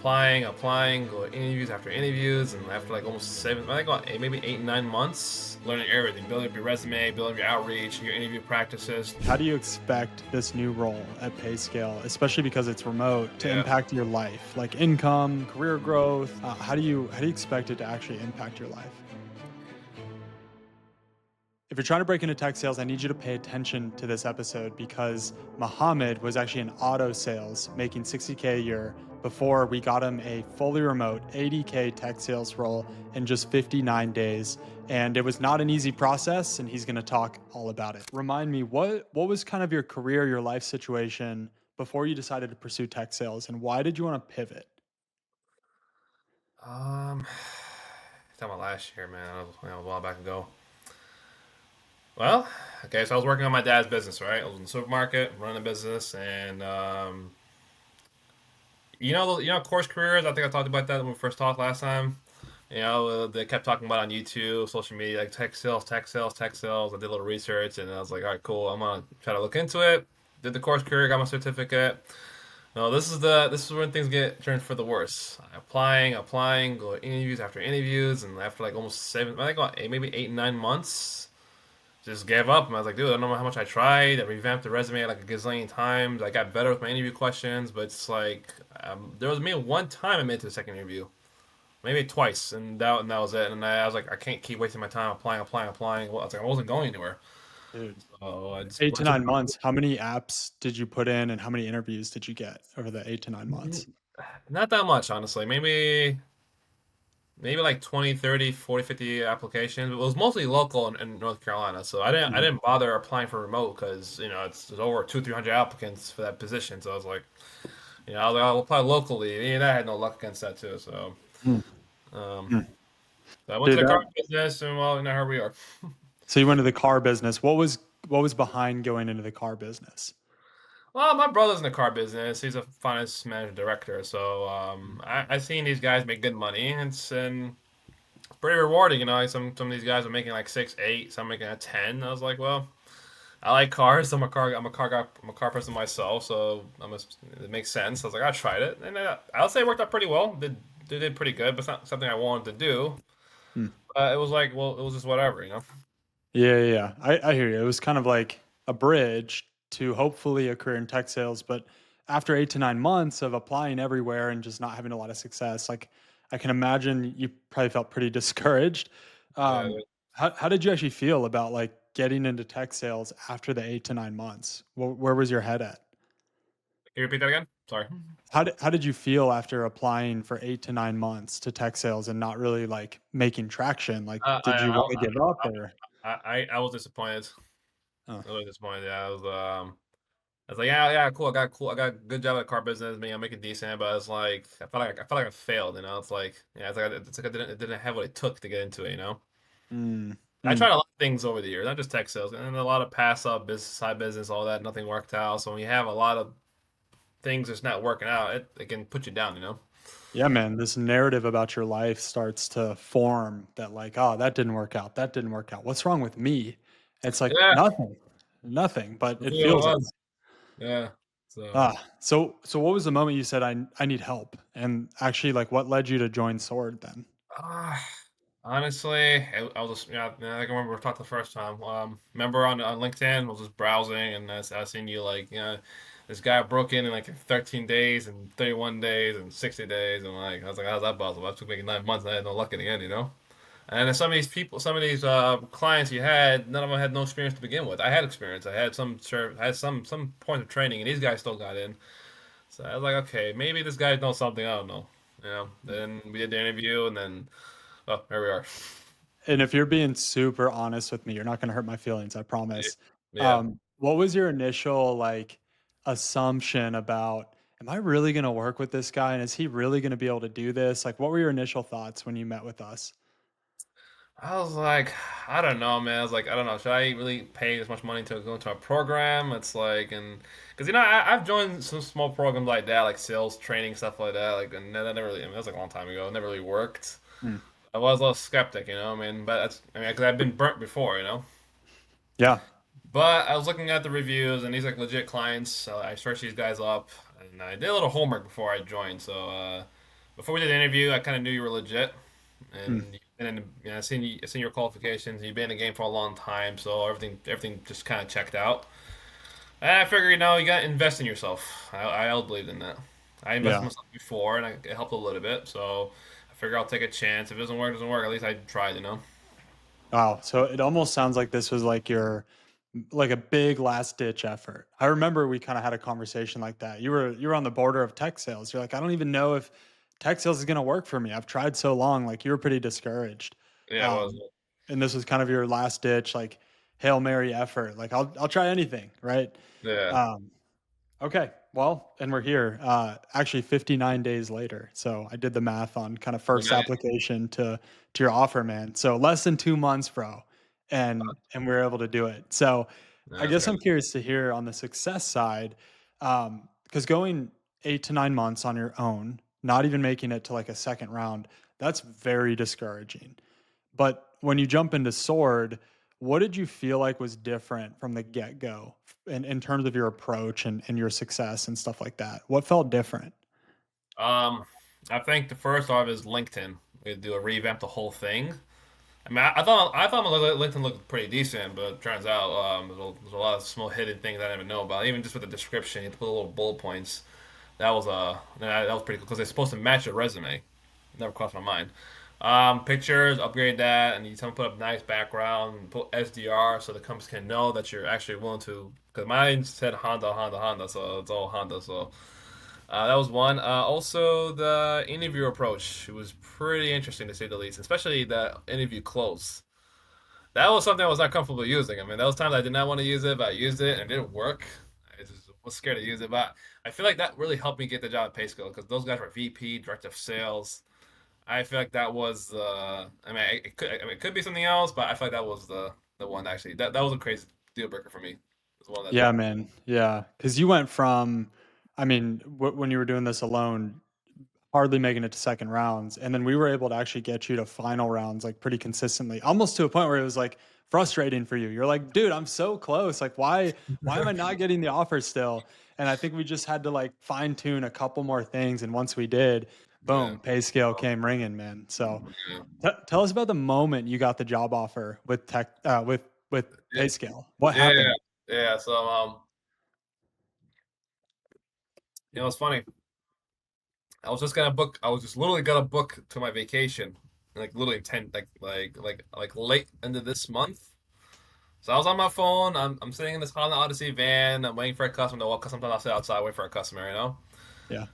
applying, going interviews after interviews, and after like almost seven, I think about maybe 8, 9 months, learning everything, building up your resume, building up your outreach, your interview practices. How do you expect this new role at PayScale, especially because it's remote, to Yeah. impact your life, like income, career growth? How do you expect it to actually impact your life? If you're trying to break into tech sales, I need you to pay attention to this episode because Muhammad was actually in auto sales, making 60K a year before we got him a fully remote 80K tech sales role in just 59 days. And it was not an easy process, and he's going to talk all about it. Remind me, what was kind of your career, your life situation before you decided to pursue tech sales, and why did you want to pivot? Um, talking about last year, man, a while back ago. Well, okay, so I was working on my dad's business, right? I was in the supermarket, running a business, and course careers. I think I talked about that when we first talked last time. They kept talking about on YouTube, social media, like tech sales, tech sales, tech sales. I did a little research, and I was like, all right, cool. I'm gonna try to look into it. Did the course career, got my certificate. No, this is when things get turned for the worse. Applying, go interviews after interviews, and after like almost seven, I think about maybe 8, 9 months, just gave up. And I was like, dude, I don't know how much I tried. I revamped the resume like a gazillion times. I got better with my interview questions, but it's like there was maybe one time I made it to the second interview, maybe twice, and that was it. And I was like, I can't keep wasting my time applying. Well, I was like, I wasn't going anywhere. Dude, So I just eight to went to nine months. How many apps did you put in, and how many interviews did you get over the 8 to 9 months? not that much, honestly. Maybe like 20, 30, 40, 50 applications. It was mostly local in North Carolina, so I Mhm. didn't bother applying for remote because there's over 200, 300 applicants for that position. So I was like, I'll apply locally. And I had no luck against that too. So Mm. um, Mm. so I went to Dude, the car business, and well, here we are. so you went to the car business. What was behind going into the car business? Well, my brother's in the car business. He's a finance manager director. So I seen these guys make good money, and it's pretty rewarding. Some of these guys are making like 6, 8, some making a 10. I was like, well, I like cars. I'm a car person myself, so it makes sense. I was like, I tried it, and I'll say it worked out pretty well. Did pretty good, but it's not something I wanted to do. Hmm. It was like, well, it was just whatever. Yeah, yeah, yeah. I hear you. It was kind of like a bridge to hopefully a career in tech sales. But after 8 to 9 months of applying everywhere and just not having a lot of success, like I can imagine you probably felt pretty discouraged. Yeah. How did you actually feel about like getting into tech sales after the 8 to 9 months? Where was your head at? Can you repeat that again? Sorry. How did you feel after applying for 8 to 9 months to tech sales and not really like making traction? Like, Uh, did I, you want to give up I, or? I was disappointed. Oh, I was disappointed. Yeah, I was like, yeah, yeah, cool. I got a good job at car business. I'm making decent, but it's like I felt like I failed. It's like, yeah, it's like I didn't have what it took to get into it. mm, I mm. tried a lot of things over the years, not just tech sales, and a lot of pass up business, side business, all that. Nothing worked out. So when you have a lot of things that's not working out, it can put you down. Yeah, man, this narrative about your life starts to form that like, oh, that didn't work out. That didn't work out. What's wrong with me? It's like Yeah, nothing, but that's it what it feels like. was. Yeah. So. So what was the moment you said I need help? And actually like what led you to join Sword then? Uh, Honestly, I was just, I can remember we talked the first time. Remember on LinkedIn, I was just browsing and I seen you like, this guy broke in like 13 days and 31 days and 60 days. And like, I was like, how's that possible? I took maybe 9 months and I had no luck in the end. And then some of these people, some of these clients you had, none of them had no experience to begin with. I had experience. I had some point of training, and these guys still got in. So I was like, okay, maybe this guy knows something. I don't know. Then we did the interview, and then, oh, here we are. And if you're being super honest with me, you're not going to hurt my feelings, I Yeah. promise. Yeah. What was your initial like assumption about, am I really going to work with this guy and is he really going to be able to do this? Like, what were your initial thoughts when you met with us? I was like, I don't know, man. I was like, I don't know. Should I really pay this much money to go into a program? It's like, and because I've joined some small programs like that, like sales training stuff like that. Like, and that never really. That was like a long time ago. It never really worked. Hmm. I was a little skeptic. I mean, but because I've been burnt before. Yeah. But I was looking at the reviews, and these like legit clients. So I searched these guys up, and I did a little homework before I joined. So before we did the interview, I kind of knew you were legit, Hmm. and I seen your qualifications. You've been in the game for a long time, so everything just kind of checked out. And I figure you got to invest in yourself. I believed in that. I invested in Yeah. myself before, and it helped a little bit. So I figure I'll take a chance. If it doesn't work, it doesn't work. At least I tried. Wow. So it almost sounds like this was like your like a big last ditch effort. I remember we kind of had a conversation like that. You were on the border of tech sales. You're like, I don't even know if tech sales is going to work for me. I've tried so long. Like you were pretty discouraged. Yeah, it was. Um, and this was kind of your last ditch, like Hail Mary effort. Like I'll try anything, right? Yeah. Um, Okay. Well, and we're here, actually 59 days later. So I did the math on kind of first Okay. application to your offer, man. So less than 2 months, bro. And we are able to do it. So Yeah, I that's guess I'm crazy. curious to hear on the success side, because going 8 to 9 months on your own, not even making it to like a second round, that's very discouraging. But when you jump into Sword, what did you feel like was different from the get go in terms of your approach and your success and stuff like that? What felt different? Um, I think the first off is LinkedIn. We do a revamp the whole thing. I mean, I thought my LinkedIn looked pretty decent, but it turns out there's a lot of small hidden things I didn't even know about. Even just with the description, you have to put little bullet points. That was pretty cool because they're supposed to match your resume. Never crossed my mind. Pictures, upgrade that, and you tell them to put up nice background, put SDR so the companies can know that you're actually willing to. Because mine said Honda, Honda, Honda, so it's all Honda. So that was one. Also, the interview approach was pretty interesting to say the least, especially the interview close. That was something I was not comfortable using. I mean, there was times I did not want to use it, but I used it and it didn't work. I just was scared to use it, but I feel like that really helped me get the job at PayScale because those guys were VP, director of sales. I feel like that was I mean, it could be something else, but I feel like that was the one actually. That was a crazy deal breaker for me. It was one that Yeah, man. Yeah, because you went from, I mean, when you were doing this alone, hardly making it to second rounds, and then we were able to actually get you to final rounds like pretty consistently, almost to a point where it was like frustrating for you. You're like, dude, I'm so close. Like, why am I not getting the offer still? And I think we just had to like fine tune a couple more things, and once we did, yeah. boom, pay scale came ringing, man. So Yeah. tell us about the moment you got the job offer with tech with Yeah. PayScale. What Yeah. happened? Yeah. So it's funny. I was just literally gonna book to my vacation, like literally 10, like late into this month. So I was on my phone. I'm sitting in this Honda Odyssey van. I'm waiting for a customer to walk. Cause sometimes I'll sit outside wait for a customer. Yeah.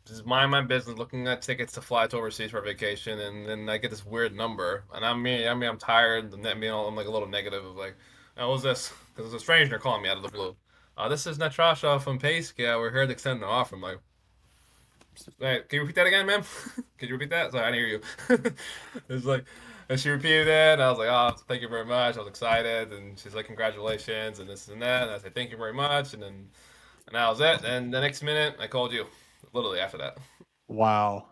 Just mind my business, looking at tickets to fly to overseas for a vacation, and then I get this weird number, and I'm tired, and I'm like a little negative of like, oh, what's this? Because it's a stranger calling me out of the blue. This is Natasha from PayScale. We're here to extend an offer. I'm like, hey, can you repeat that again, ma'am? Can you repeat that? Sorry, I didn't hear you. It's like, and she repeated it, and I was like, oh, thank you very much. I was excited, and she's like, congratulations, and this and that, and I said, thank you very much, and that was it. And the next minute, I called you, literally after that. Wow.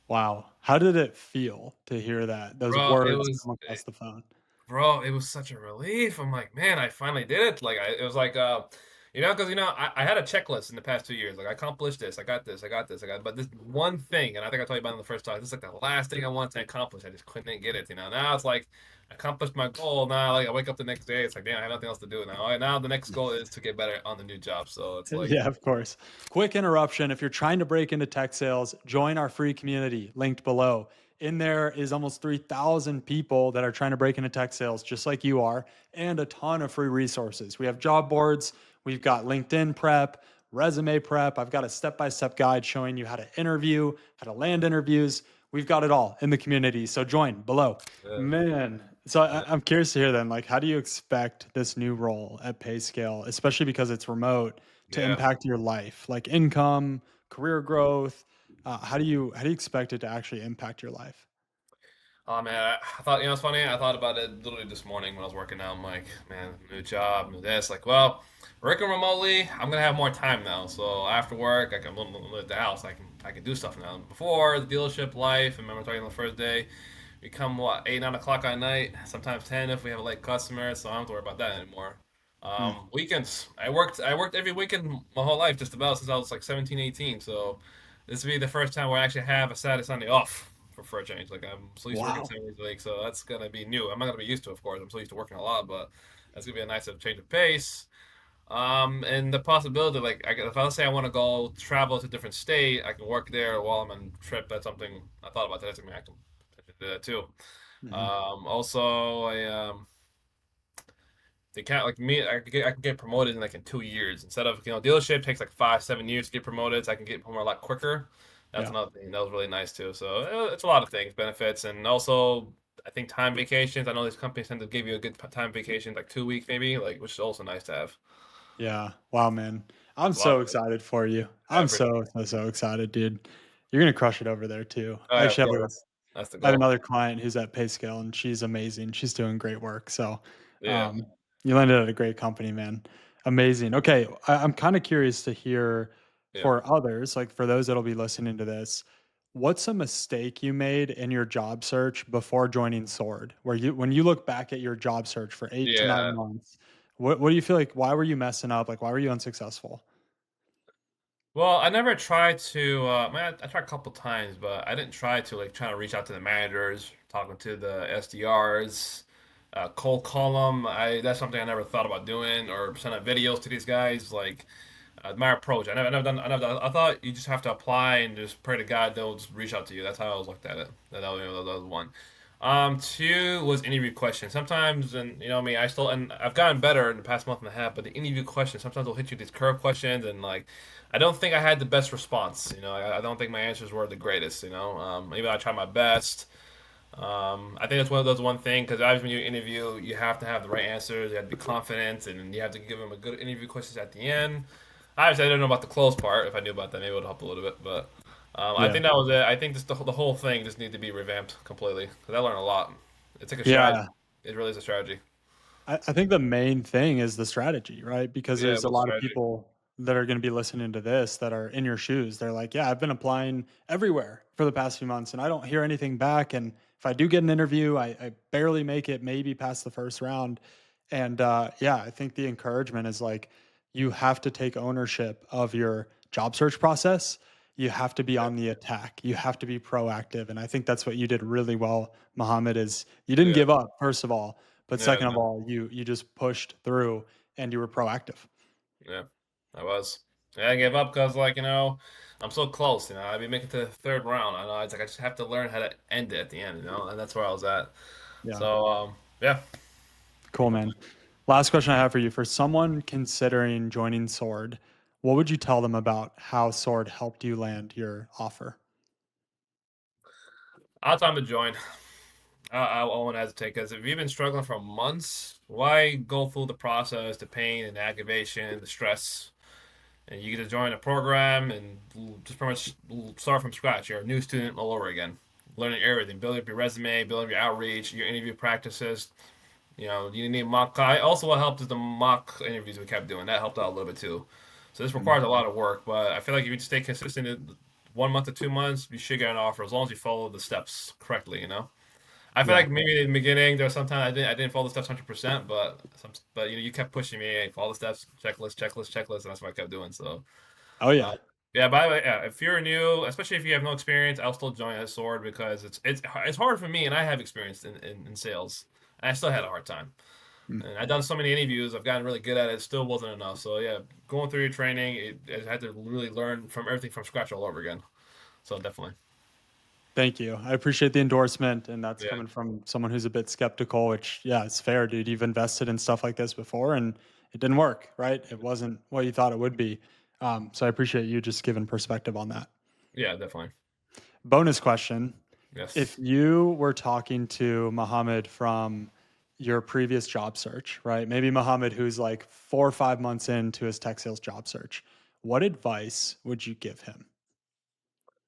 Wow. How did it feel to hear that, those Bro, words come across the phone? it was such a relief. I'm like, man, I finally did it. It was like, because I had a checklist in the past 2 years. Like, I accomplished this, I got this, I got this, but this one thing, and I think I told you about it in the first talk. This is like the last thing I wanted to accomplish. I just couldn't get it. Now it's like, I accomplished my goal. Now, like, I wake up the next day, it's like, damn, I have nothing else to do now. All right, now the next goal is to get better on the new job. So it's like, Yeah, of course. Quick interruption. If you're trying to break into tech sales, join our free community linked below. In there is almost 3,000 people that are trying to break into tech sales, just like you are, and a ton of free resources. We have job boards, we've got LinkedIn prep, resume prep. I've got a step by step guide showing you how to interview, how to land interviews. We've got it all in the community. So join below. uh, Man, so uh, I'm curious to hear then, like, how do you expect this new role at PayScale, especially because it's remote, to yeah. impact your life, like income, career growth? How do you expect it to actually impact your life? Oh man, I thought it's funny. I thought about it literally this morning when I was working out. I'm like, man, new job, new this. Like, well, working remotely, I'm gonna have more time now. So after work, I can at the house. I can do stuff now. Before the dealership life, I remember talking on the first day, we come what 8, 9 o'clock at night, sometimes 10 if we have a late customer. So I don't have to worry about that anymore. Hmm. Weekends, I worked every weekend my whole life just about since I was like 17, 18. So. this will be the first time where I actually have a Saturday Sunday off for a change. Like I'm so used to working Wow. 7 days a week, so that's gonna be new. I'm not gonna be used to, of course. I'm so used to working a lot, but that's gonna be a nice change of pace. And the possibility, like, if I let's say I want to go travel to a different state, I can work there while I'm on trip. That's something I thought about that. That's something I can do that too. Hmm. Also, they can't like me. I can get promoted in like in 2 years instead of dealership takes like 5 7 years to get promoted. So I can get promoted a lot quicker. That's Yeah. another thing that was really nice too. So it's a lot of things, benefits, and also I think time vacations. I know these companies tend to give you a good time vacation, like 2 weeks maybe, like which is also nice to have. Yeah. Wow, man. I'm It's a lot so of things. excited for you. I I'm appreciate so, it. so, so excited, dude. You're going to crush it over there too. Oh, I yeah, of actually have course. a That's the I have goal. another client who's at PayScale, and she's amazing. She's doing great work. So, Yeah, um, you landed at a great company, man. Amazing. Okay, I'm kind of curious to hear yeah, for others, like for those that'll be listening to this, what's a mistake you made in your job search before joining Sword? Where when you look back at your job search for 8 to 9 yeah. months, what do you feel like? Why were you messing up? Like, why were you unsuccessful? Well, I never tried to. Man, I tried a couple times, but I didn't try to like trying to reach out to the managers, talking to the SDRs, cold call them. That's something I never thought about doing, or send out videos to these guys. Like my approach, I never done. I thought you just have to apply and just pray to God they'll just reach out to you. That's how I always looked at it. That was one. Two was interview questions. Sometimes, and me, I still, and I've gotten better in the past month and a half. But the interview questions, sometimes they'll hit you with these curve questions, and like, I don't think I had the best response. I don't think my answers were the greatest. Maybe I tried my best. I think that's one of those one thing because obviously when you interview, you have to have the right answers. You have to be confident, and you have to give them a good interview questions at the end. Obviously, I didn't know about the close part. If I knew about that, maybe it would help a little bit. But I Yeah. think that was it. I think the whole thing just needed to be revamped completely because I learned a lot. It's like a strategy. Yeah. It really is a strategy. I think the main thing is the strategy, right? Because Yeah, there's a about the lot of strategy. people that are going to be listening to this that are in your shoes. They're like, yeah, I've been applying everywhere for the past few months and I don't hear anything back. And if I do get an interview, I barely make it, maybe past the first round. And yeah, I think the encouragement is like, you have to take ownership of your job search process. You have to be Yeah, on the attack. You have to be proactive. And I think that's what you did really well, Mohammed, is you didn't yeah, give up, first of all, but yeah, second of all, you just pushed through and you were proactive. yeah. I was. Yeah, I gave up because I'm so close. I'd be making it to the third round. I know. It's like I just have to learn how to end it at the end. And that's where I was at. Yeah. So yeah, Cool, man. Last question I have for you. For someone considering joining Sword, what would you tell them about how Sword helped you land your offer? I'll time to join. I won't hesitate because if you've been struggling for months, why go through the process, the pain and the aggravation, the stress, and you get to join a program and just pretty much start from scratch. You're a new student all over again, learning everything, building up your resume, building up your outreach, your interview practices. You need mock. I also what helped is the mock interviews we kept doing. That helped out a little bit too. So this Mm. requires a lot of work, but I feel like if you stay consistent, in 1 month to 2 months, you should get an offer as long as you follow the steps correctly. I feel Yeah. like maybe in the beginning there was sometimes I didn't follow the steps 100%, but you kept pushing me. Hey, follow the steps, checklist, checklist, checklist, and that's what I kept doing. So Oh uh, yeah. yeah, by the way, yeah, if you're new, especially if you have no experience, I'll still join as Sword because it's hard for me, and I have experience in sales, and I still had a hard time. Mm. And I've done so many interviews, I've gotten really good at it. It still wasn't enough. So yeah, going through your training, I had to really learn from everything from scratch all over again. So definitely, Thank you. I appreciate the endorsement, and that's yeah, coming from someone who's a bit skeptical, which, yeah, it's fair, dude. You've invested in stuff like this before, and it didn't work, right? It wasn't what you thought it would be. So I appreciate you just giving perspective on that. yeah, definitely, Bonus question. If yes. you were talking to Mohammed from your previous job search, right? Maybe Mohammed, who's like 4 or 5 months into his tech sales job search, what advice would you give him?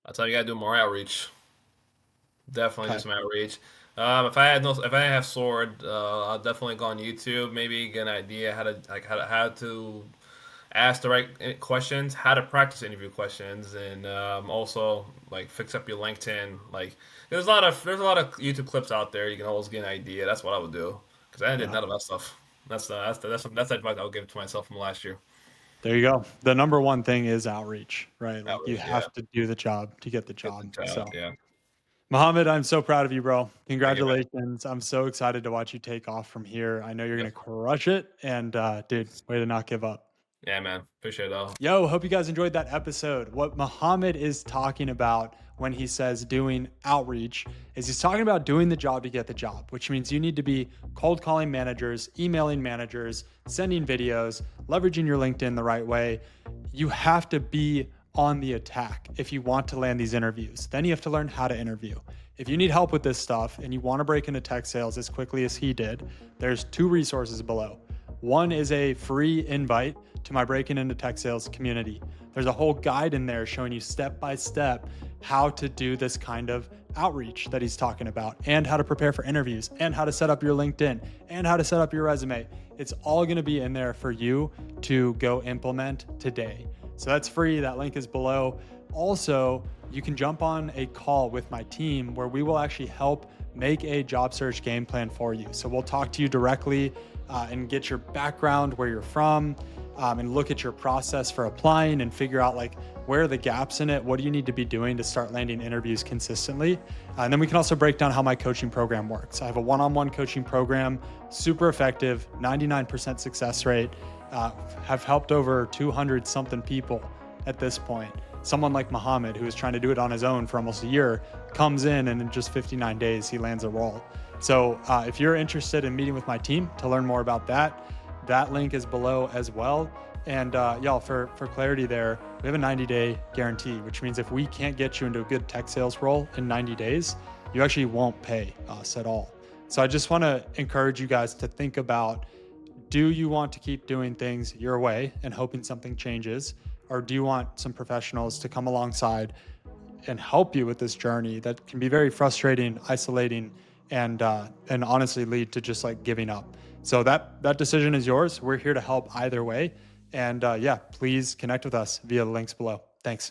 That's how you gotta do more outreach. Definitely do Okay. some outreach. If I have Sword, I'll definitely go on YouTube. Maybe get an idea how to ask the right questions, how to practice interview questions, and also like fix up your LinkedIn. Like there's a lot of YouTube clips out there. You can always get an idea. That's what I would do because I did Yeah. none of that stuff. That's the advice I would give to myself from last year. There you go. The number one thing is outreach, right? Like you Outreach, yeah. have to do the job to get the Get the job. job, So, yeah. Mohammed, I'm so proud of you, bro. Thank you, man. Congratulations. I'm so excited to watch you take off from here. I know you're going Yep. to crush it. And, dude, way to not give up. Yeah, man. Appreciate it all. Yo, hope you guys enjoyed that episode. What Muhammad is talking about when he says doing outreach is he's talking about doing the job to get the job, which means you need to be cold calling managers, emailing managers, sending videos, leveraging your LinkedIn the right way. You have to be on the attack if you want to land these interviews. Then you have to learn how to interview. If you need help with this stuff and you want to break into tech sales as quickly as he did, there's 2 resources below. One is a free invite to my Breaking Into Tech Sales community. There's a whole guide in there showing you step by step how to do this kind of outreach that he's talking about, and how to prepare for interviews, and how to set up your LinkedIn, and how to set up your resume. It's all going to be in there for you to go implement today. So that's free. That link is below. Also, you can jump on a call with my team where we will actually help make a job search game plan for you. So we'll talk to you directly and get your background, where you're from, and look at your process for applying and figure out like where are the gaps in it, what do you need to be doing to start landing interviews consistently. And then we can also break down how my coaching program works. I have a one-on-one coaching program, super effective, 99% success rate, have helped over 200 something people at this point. Someone like Muhammad, who is trying to do it on his own for almost a year, comes in and in just 59 days, he lands a role. So if you're interested in meeting with my team to learn more about that, that link is below as well. And y'all, for clarity there, we have a 90-day guarantee, which means if we can't get you into a good tech sales role in 90 days, you actually won't pay us at all. So I just want to encourage you guys to think about, do you want to keep doing things your way and hoping something changes? Or do you want some professionals to come alongside and help you with this journey that can be very frustrating, isolating, and honestly lead to just like giving up? So that decision is yours. We're here to help either way. And yeah, please connect with us via the links below. Thanks.